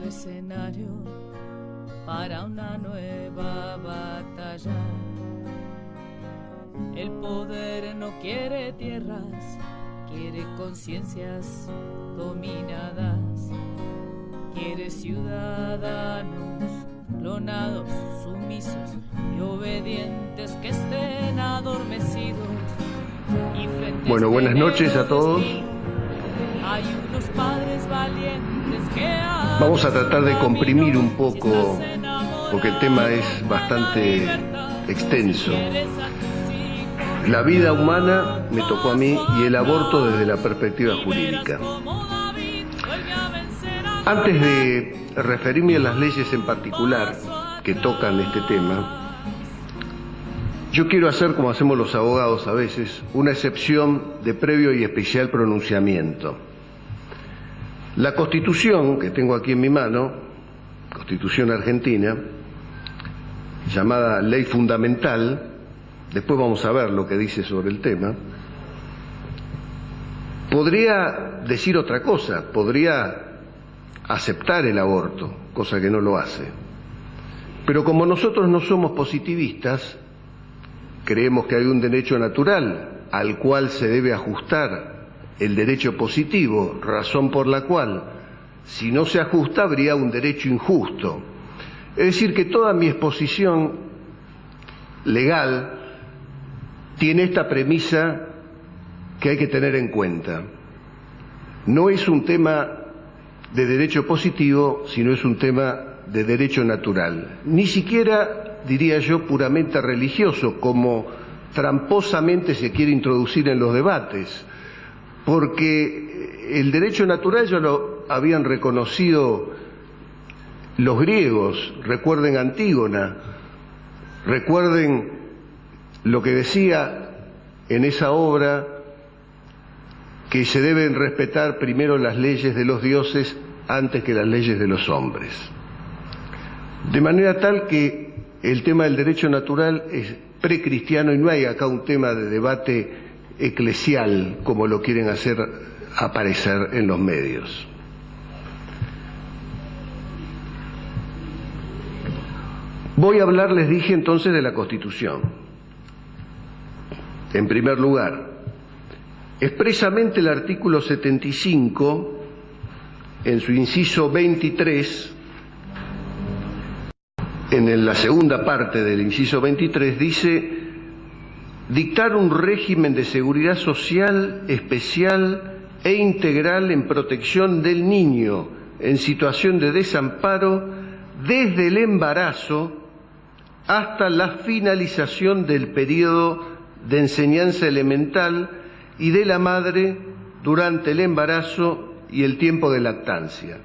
tu escenario para una nueva batalla. El poder no quiere tierras, quiere conciencias dominadas, quiere ciudadanos clonados, sumisos y obedientes que estén adormecidos. Y frente bueno, buenas noches a todos. Hay unos padres valientes que vamos a tratar de comprimir un poco, porque el tema es bastante extenso. La vida humana me tocó a mí y el aborto desde la perspectiva jurídica. Antes de referirme a las leyes en particular que tocan este tema, yo quiero hacer, como hacemos los abogados a veces, una excepción de previo y especial pronunciamiento. La Constitución que tengo aquí en mi mano, Constitución Argentina, llamada Ley Fundamental, después vamos a ver lo que dice sobre el tema, podría decir otra cosa, podría aceptar el aborto, cosa que no lo hace. Pero como nosotros no somos positivistas, creemos que hay un derecho natural al cual se debe ajustar el derecho positivo, razón por la cual, si no se ajusta, habría un derecho injusto. Es decir, que toda mi exposición legal tiene esta premisa que hay que tener en cuenta. No es un tema de derecho positivo, sino es un tema de derecho natural. Ni siquiera, diría yo, puramente religioso, como tramposamente se quiere introducir en los debates, porque el derecho natural ya lo habían reconocido los griegos. Recuerden Antígona, recuerden lo que decía en esa obra, que se deben respetar primero las leyes de los dioses antes que las leyes de los hombres. De manera tal que el tema del derecho natural es precristiano y no hay acá un tema de debate eclesial como lo quieren hacer aparecer en los medios. Voy a hablar, les dije entonces, de la Constitución. En primer lugar, expresamente el artículo 75, en su inciso 23, en la segunda parte del inciso 23, dice: dictar un régimen de seguridad social especial e integral en protección del niño en situación de desamparo desde el embarazo hasta la finalización del periodo de enseñanza elemental y de la madre durante el embarazo y el tiempo de lactancia.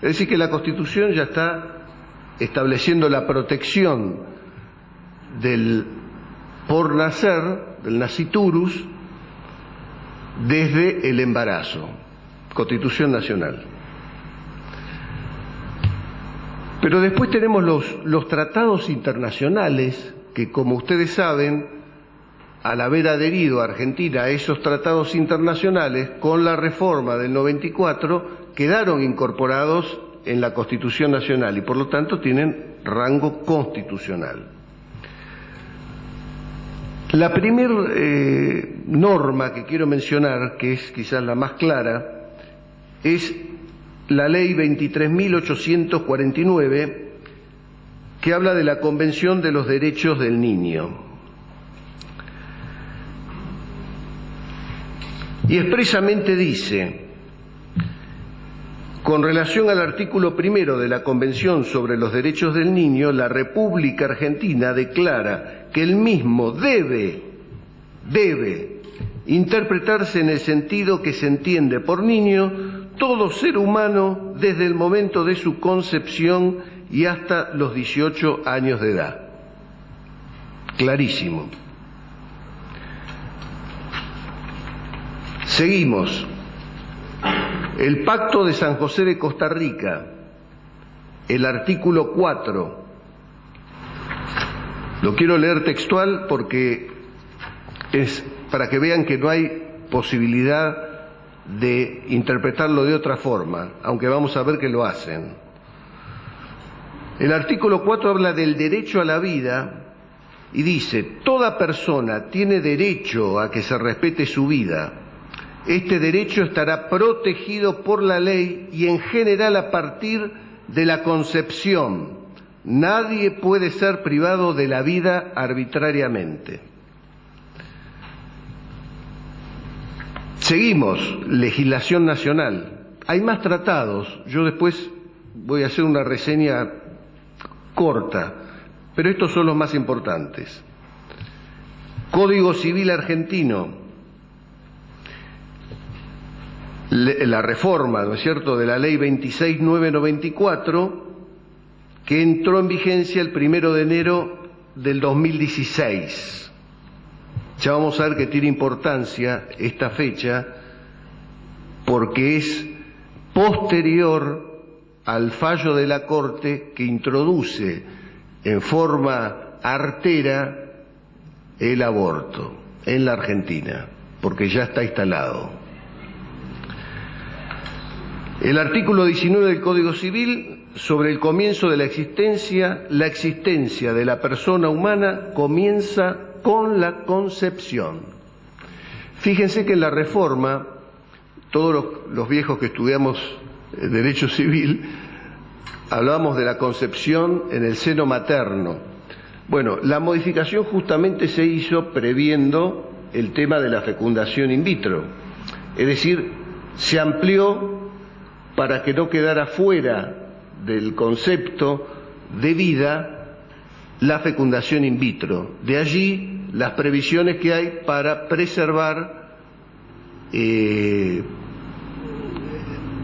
Es decir, que la Constitución ya está estableciendo la protección del por nacer, del naciturus, desde el embarazo. Constitución Nacional. Pero después tenemos los tratados internacionales que, como ustedes saben, al haber adherido a Argentina a esos tratados internacionales, con la reforma del 94, quedaron incorporados en la Constitución Nacional y por lo tanto tienen rango constitucional. La primera norma que quiero mencionar, que es quizás la más clara, es la Ley 23.849, que habla de la Convención de los Derechos del Niño. Y expresamente dice: con relación al artículo primero de la Convención sobre los Derechos del Niño, la República Argentina declara que el mismo debe interpretarse en el sentido que se entiende por niño todo ser humano desde el momento de su concepción y hasta los 18 años de edad. Clarísimo. Seguimos. El Pacto de San José de Costa Rica, el artículo 4. Lo quiero leer textual porque es para que vean que no hay posibilidad de interpretarlo de otra forma, aunque vamos a ver que lo hacen. El artículo 4 habla del derecho a la vida y dice: toda persona tiene derecho a que se respete su vida. Este derecho estará protegido por la ley y en general a partir de la concepción. Nadie puede ser privado de la vida arbitrariamente. Seguimos, legislación nacional. Hay más tratados, yo después voy a hacer una reseña corta, pero estos son los más importantes. Código Civil argentino, la reforma, ¿no es cierto?, de la ley 26.994, que entró en vigencia el 1 de enero del 2016. Ya vamos a ver que tiene importancia esta fecha porque es posterior al fallo de la Corte que introduce en forma artera el aborto en la Argentina, porque ya está instalado. El artículo 19 del Código Civil, sobre el comienzo de la existencia de la persona humana comienza con la concepción. Fíjense que en la reforma, todos los viejos que estudiamos Derecho Civil, hablábamos de la concepción en el seno materno. Bueno, la modificación justamente se hizo previendo el tema de la fecundación in vitro. Es decir, se amplió para que no quedara fuera del concepto de vida la fecundación in vitro. De allí las previsiones que hay para preservar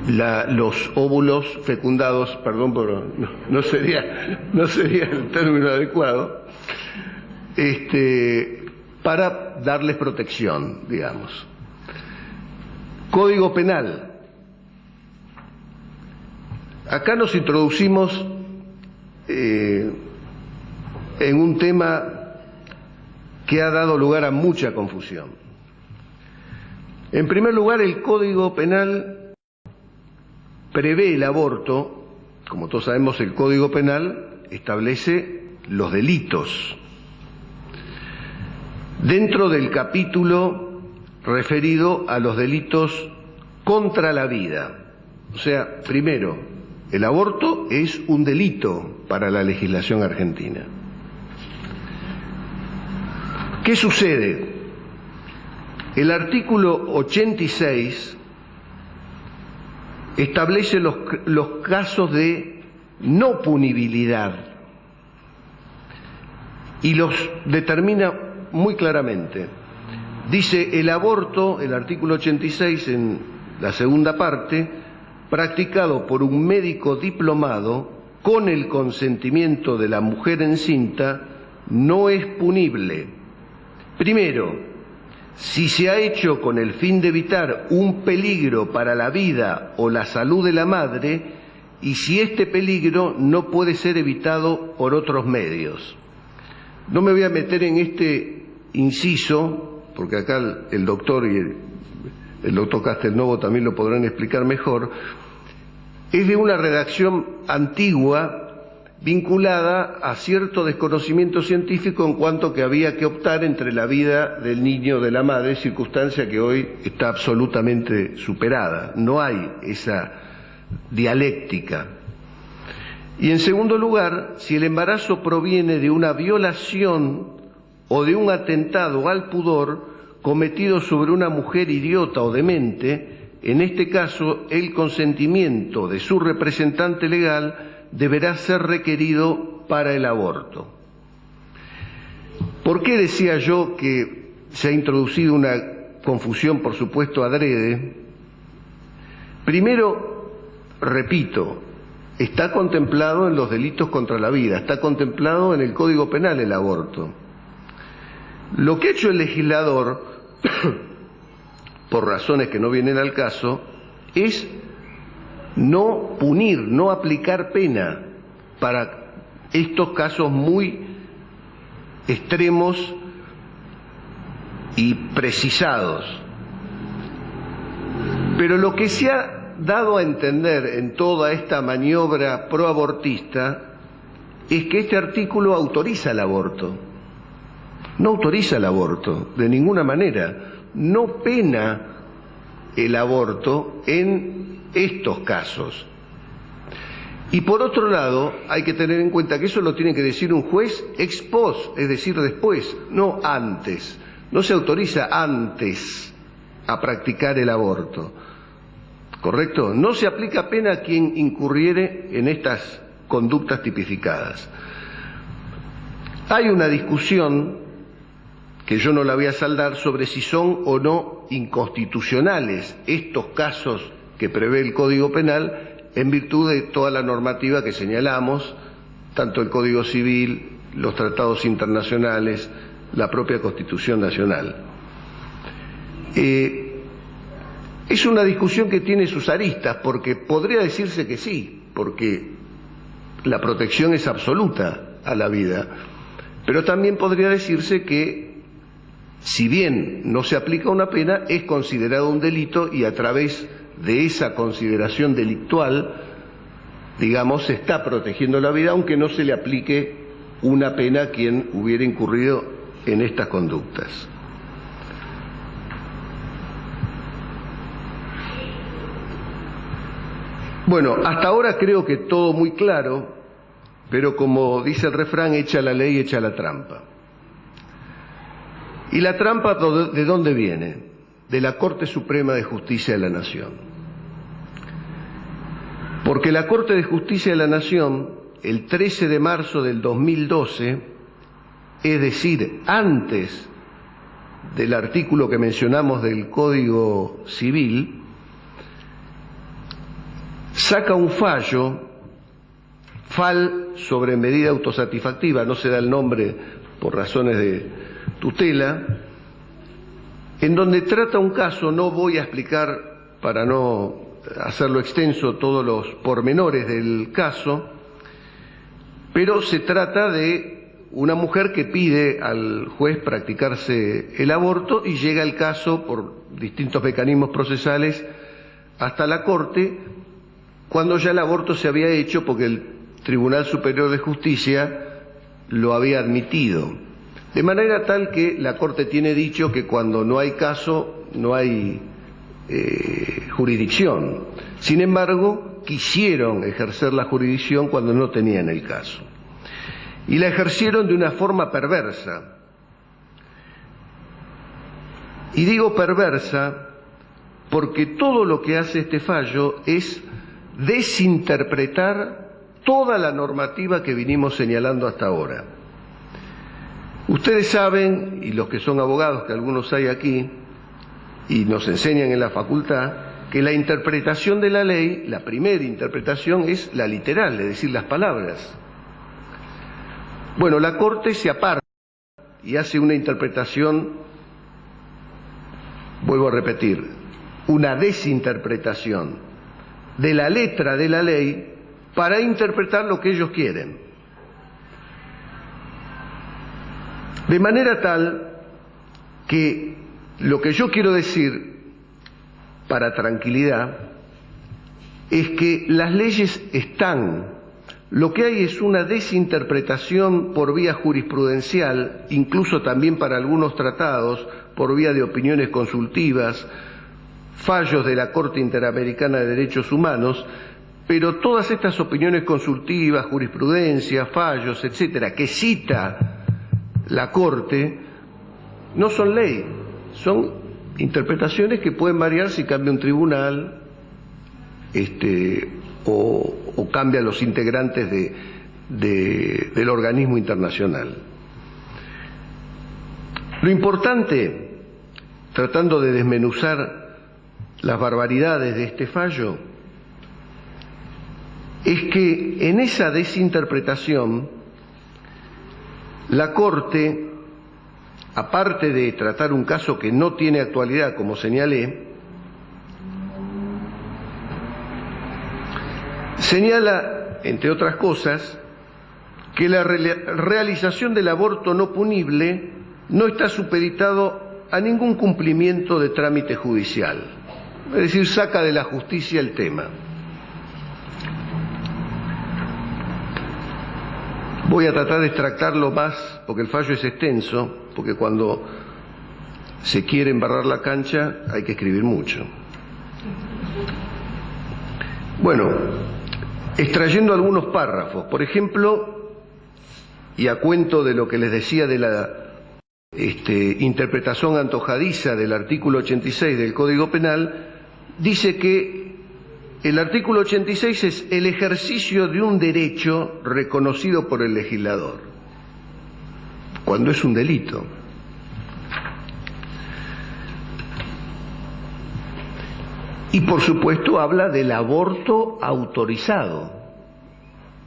los óvulos fecundados, perdón, pero no sería el término adecuado, para darles protección, digamos. Código Penal. Acá nos introducimos en un tema que ha dado lugar a mucha confusión. En primer lugar, el Código Penal prevé el aborto. Como todos sabemos, el Código Penal establece los delitos dentro del capítulo referido a los delitos contra la vida. O sea, primero, el aborto es un delito para la legislación argentina. ¿Qué sucede? El artículo 86 establece los casos de no punibilidad y los determina muy claramente. Dice: el aborto, el artículo 86 en la segunda parte, practicado por un médico diplomado con el consentimiento de la mujer encinta, no es punible. Primero, si se ha hecho con el fin de evitar un peligro para la vida o la salud de la madre y si este peligro no puede ser evitado por otros medios. No me voy a meter en este inciso, porque acá el doctor y el doctor Castelnuovo también lo podrán explicar mejor. Es de una redacción antigua vinculada a cierto desconocimiento científico en cuanto que había que optar entre la vida del niño o de la madre, circunstancia que hoy está absolutamente superada. No hay esa dialéctica. Y en segundo lugar, si el embarazo proviene de una violación o de un atentado al pudor cometido sobre una mujer idiota o demente, en este caso, el consentimiento de su representante legal deberá ser requerido para el aborto. ¿Por qué decía yo que se ha introducido una confusión, por supuesto, adrede? Primero, repito, está contemplado en los delitos contra la vida, está contemplado en el Código Penal el aborto. Lo que ha hecho el legislador, por razones que no vienen al caso, es no punir, no aplicar pena para estos casos muy extremos y precisados. Pero lo que se ha dado a entender en toda esta maniobra proabortista es que este artículo autoriza el aborto. No autoriza el aborto, de ninguna manera. No pena el aborto en estos casos. Y por otro lado, hay que tener en cuenta que eso lo tiene que decir un juez ex post, es decir, después, no antes. No se autoriza antes a practicar el aborto. ¿Correcto? No se aplica pena a quien incurriere en estas conductas tipificadas. Hay una discusión, que yo no la voy a saldar, sobre si son o no inconstitucionales estos casos que prevé el Código Penal en virtud de toda la normativa que señalamos, tanto el Código Civil, los tratados internacionales, la propia Constitución Nacional. Es una discusión que tiene sus aristas, porque podría decirse que sí, porque la protección es absoluta a la vida, pero también podría decirse que, si bien no se aplica una pena, es considerado un delito y a través de esa consideración delictual, digamos, se está protegiendo la vida, aunque no se le aplique una pena a quien hubiera incurrido en estas conductas. Bueno, hasta ahora creo que todo muy claro, pero como dice el refrán, echa la ley, echa la trampa. ¿Y la trampa de dónde viene? De la Corte Suprema de Justicia de la Nación. Porque la Corte de Justicia de la Nación, el 13 de marzo del 2012, es decir, antes del artículo que mencionamos del Código Civil, saca un fallo, FAL sobre medida autosatisfactiva, no se da el nombre por razones de tutela, en donde trata un caso. No voy a explicar, para no hacerlo extenso, todos los pormenores del caso, pero se trata de una mujer que pide al juez practicarse el aborto y llega el caso por distintos mecanismos procesales hasta la Corte, cuando ya el aborto se había hecho porque el Tribunal Superior de Justicia lo había admitido. De manera tal que la Corte tiene dicho que cuando no hay caso, no hay jurisdicción. Sin embargo, quisieron ejercer la jurisdicción cuando no tenían el caso. Y la ejercieron de una forma perversa. Y digo perversa porque todo lo que hace este fallo es desinterpretar toda la normativa que vinimos señalando hasta ahora. Ustedes saben, y los que son abogados, que algunos hay aquí, y nos enseñan en la facultad, que la interpretación de la ley, la primera interpretación es la literal, es decir, las palabras. Bueno, la Corte se aparta y hace una interpretación, vuelvo a repetir, una desinterpretación de la letra de la ley para interpretar lo que ellos quieren. De manera tal que lo que yo quiero decir, para tranquilidad, es que las leyes están. Lo que hay es una desinterpretación por vía jurisprudencial, incluso también para algunos tratados, por vía de opiniones consultivas, fallos de la Corte Interamericana de Derechos Humanos, pero todas estas opiniones consultivas, jurisprudencia, fallos, etcétera, que cita la Corte, no son ley, son interpretaciones que pueden variar si cambia un tribunal, o cambian los integrantes del organismo internacional. Lo importante, tratando de desmenuzar las barbaridades de este fallo, es que en esa desinterpretación la Corte, aparte de tratar un caso que no tiene actualidad, como señalé, señala, entre otras cosas, que la realización del aborto no punible no está supeditado a ningún cumplimiento de trámite judicial. Es decir, saca de la justicia el tema. Voy a tratar de extractarlo más, porque el fallo es extenso, porque cuando se quiere embarrar la cancha hay que escribir mucho. Bueno, extrayendo algunos párrafos, por ejemplo, y a cuento de lo que les decía de la interpretación antojadiza del artículo 86 del Código Penal, dice que el artículo 86 es el ejercicio de un derecho reconocido por el legislador, cuando es un delito. Y por supuesto habla del aborto autorizado.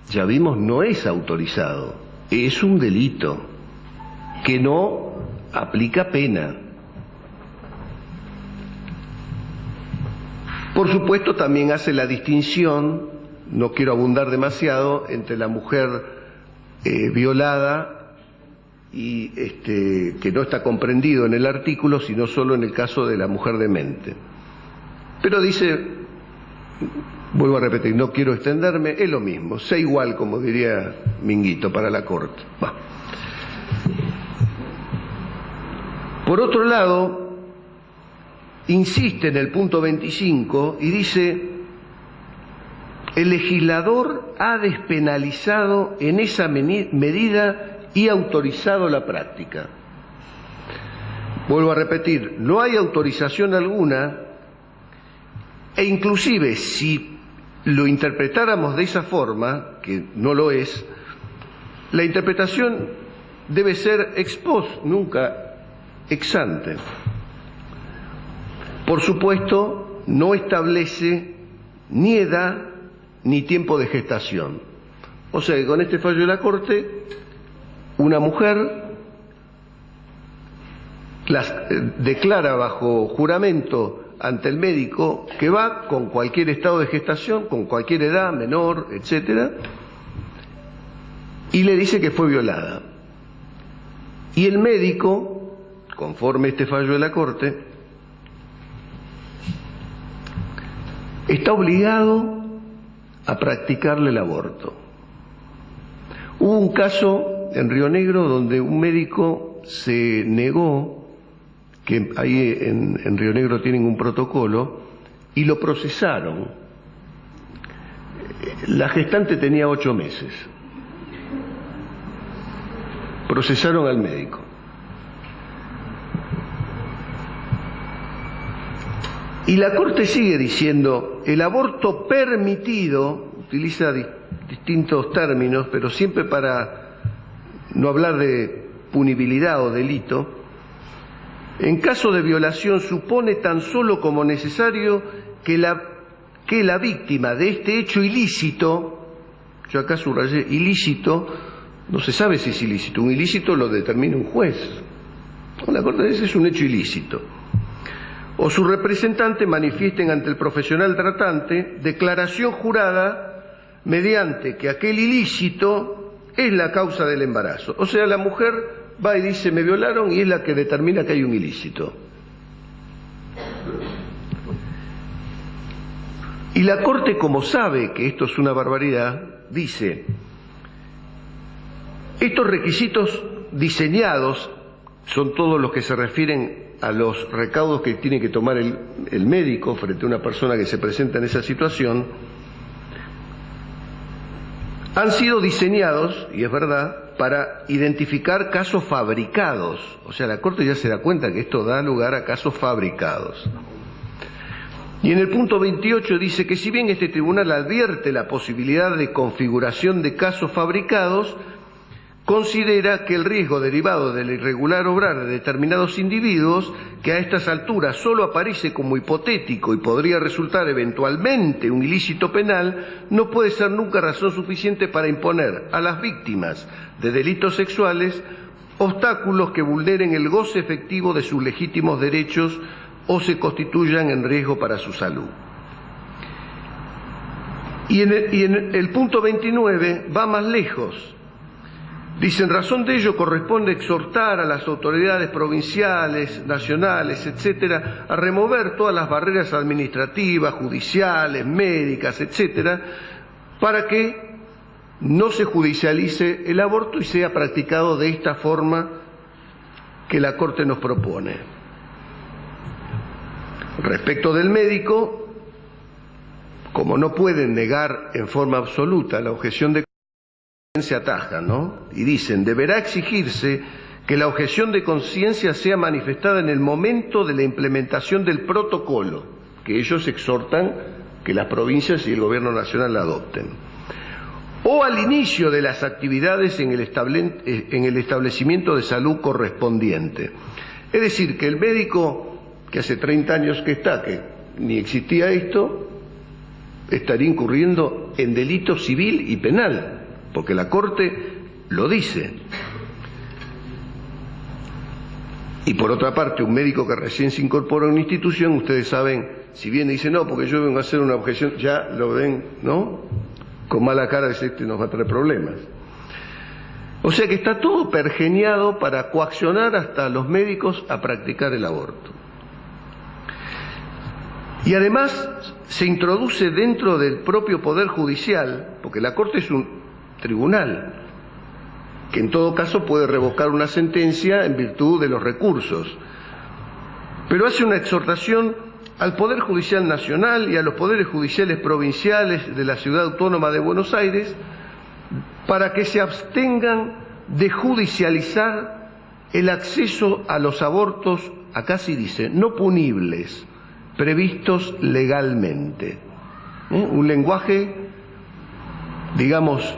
Ya vimos, no es autorizado, es un delito que no aplica pena. Por supuesto también hace la distinción, no quiero abundar demasiado, entre la mujer violada y que no está comprendido en el artículo, sino solo en el caso de la mujer demente. Pero dice, vuelvo a repetir, no quiero extenderme, es lo mismo, sé igual, como diría Minguito, para la Corte. Bah. Por otro lado, insiste en el punto 25 y dice, el legislador ha despenalizado en esa medida y autorizado la práctica. Vuelvo a repetir, no hay autorización alguna, e inclusive si lo interpretáramos de esa forma, que no lo es, la interpretación debe ser ex post, nunca ex ante. Por supuesto, no establece ni edad ni tiempo de gestación. O sea que con este fallo de la Corte, una mujer declara bajo juramento ante el médico que va con cualquier estado de gestación, con cualquier edad, menor, etcétera, y le dice que fue violada. Y el médico, conforme este fallo de la Corte, está obligado a practicarle el aborto. Hubo un caso en Río Negro donde un médico se negó, que ahí en Río Negro tienen un protocolo, y lo procesaron. La gestante tenía 8 meses. Procesaron al médico. Y la Corte sigue diciendo, el aborto permitido, utiliza distintos términos, pero siempre para no hablar de punibilidad o delito, en caso de violación supone tan solo como necesario que la víctima de este hecho ilícito, yo acá subrayé ilícito, no se sabe si es ilícito, un ilícito lo determina un juez. La Corte dice es un hecho ilícito. O su representante manifiesten ante el profesional tratante declaración jurada mediante que aquel ilícito es la causa del embarazo. O sea, la mujer va y dice me violaron y es la que determina que hay un ilícito. Y la Corte, como sabe que esto es una barbaridad, dice, estos requisitos diseñados son todos los que se refieren a los recaudos que tiene que tomar el médico frente a una persona que se presenta en esa situación, han sido diseñados, y es verdad, para identificar casos fabricados. O sea, la Corte ya se da cuenta que esto da lugar a casos fabricados. Y en el punto 28 dice que si bien este tribunal advierte la posibilidad de configuración de casos fabricados, considera que el riesgo derivado del irregular obrar de determinados individuos, que a estas alturas solo aparece como hipotético y podría resultar eventualmente un ilícito penal, no puede ser nunca razón suficiente para imponer a las víctimas de delitos sexuales obstáculos que vulneren el goce efectivo de sus legítimos derechos o se constituyan en riesgo para su salud. Y en el punto 29 va más lejos. Dice, en razón de ello corresponde exhortar a las autoridades provinciales, nacionales, etcétera, a remover todas las barreras administrativas, judiciales, médicas, etcétera, para que no se judicialice el aborto y sea practicado de esta forma que la Corte nos propone. Respecto del médico, como no pueden negar en forma absoluta la objeción de conciencia, se atajan, ¿no? Y dicen, deberá exigirse que la objeción de conciencia sea manifestada en el momento de la implementación del protocolo, que ellos exhortan que las provincias y el gobierno nacional la adopten, o al inicio de las actividades en el establecimiento de salud correspondiente. Es decir, que el médico que hace 30 años que está, que ni existía esto, estaría incurriendo en delito civil y penal, porque la Corte lo dice. Y por otra parte, un médico que recién se incorpora a una institución, ustedes saben, si viene y dice, no, porque yo vengo a hacer una objeción, ya lo ven, ¿no? Con mala cara, dice, este nos va a traer problemas. O sea que está todo pergeñado para coaccionar hasta a los médicos a practicar el aborto. Y además se introduce dentro del propio Poder Judicial, porque la Corte es un tribunal, que en todo caso puede revocar una sentencia en virtud de los recursos, pero hace una exhortación al Poder Judicial Nacional y a los poderes judiciales provinciales de la Ciudad Autónoma de Buenos Aires para que se abstengan de judicializar el acceso a los abortos, acá sí dice, no punibles, previstos legalmente. Un lenguaje, digamos,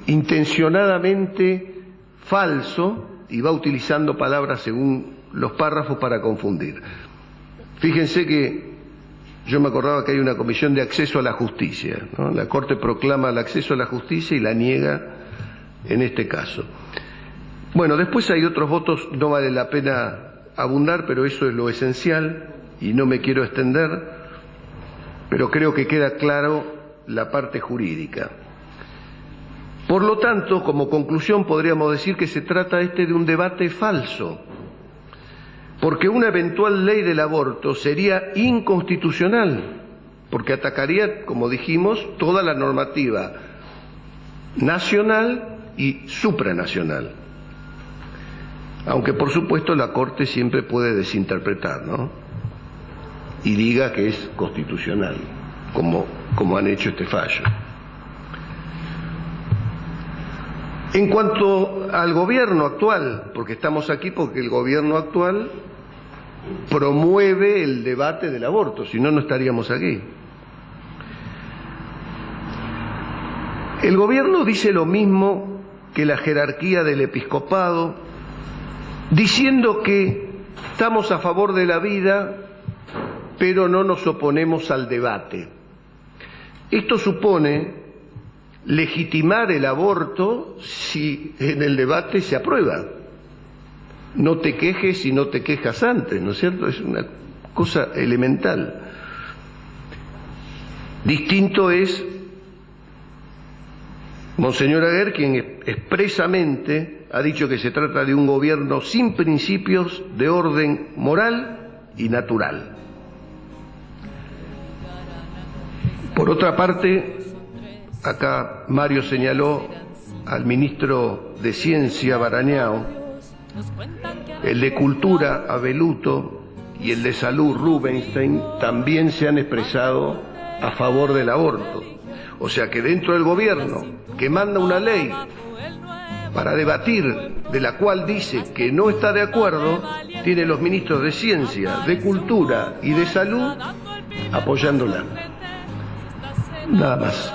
intencionadamente falso, y va utilizando palabras según los párrafos para confundir. Fíjense que yo me acordaba que hay una comisión de acceso a la justicia, ¿no? La Corte proclama el acceso a la justicia y la niega en este caso. Bueno, después hay otros votos, no vale la pena abundar, pero eso es lo esencial y no me quiero extender, pero creo que queda claro la parte jurídica. Por lo tanto, como conclusión podríamos decir que se trata de un debate falso, porque una eventual ley del aborto sería inconstitucional, porque atacaría, como dijimos, toda la normativa nacional y supranacional. Aunque por supuesto la Corte siempre puede desinterpretar, ¿no? Y diga que es constitucional, como han hecho este fallo. En cuanto al gobierno actual, porque estamos aquí porque el gobierno actual promueve el debate del aborto, si no, no estaríamos aquí. El gobierno dice lo mismo que la jerarquía del episcopado, diciendo que estamos a favor de la vida, pero no nos oponemos al debate. Esto supone legitimar el aborto si en el debate se aprueba. No te quejes si no te quejas antes, ¿no es cierto? Es una cosa elemental. Distinto es Monseñor Aguer, quien expresamente ha dicho que se trata de un gobierno sin principios de orden moral y natural. Por otra parte, acá Mario señaló al ministro de Ciencia, Barañao, el de Cultura, Abeluto, y el de Salud, Rubinstein, también se han expresado a favor del aborto. O sea que dentro del gobierno, que manda una ley para debatir, de la cual dice que no está de acuerdo, tiene los ministros de Ciencia, de Cultura y de Salud apoyándola. Nada más.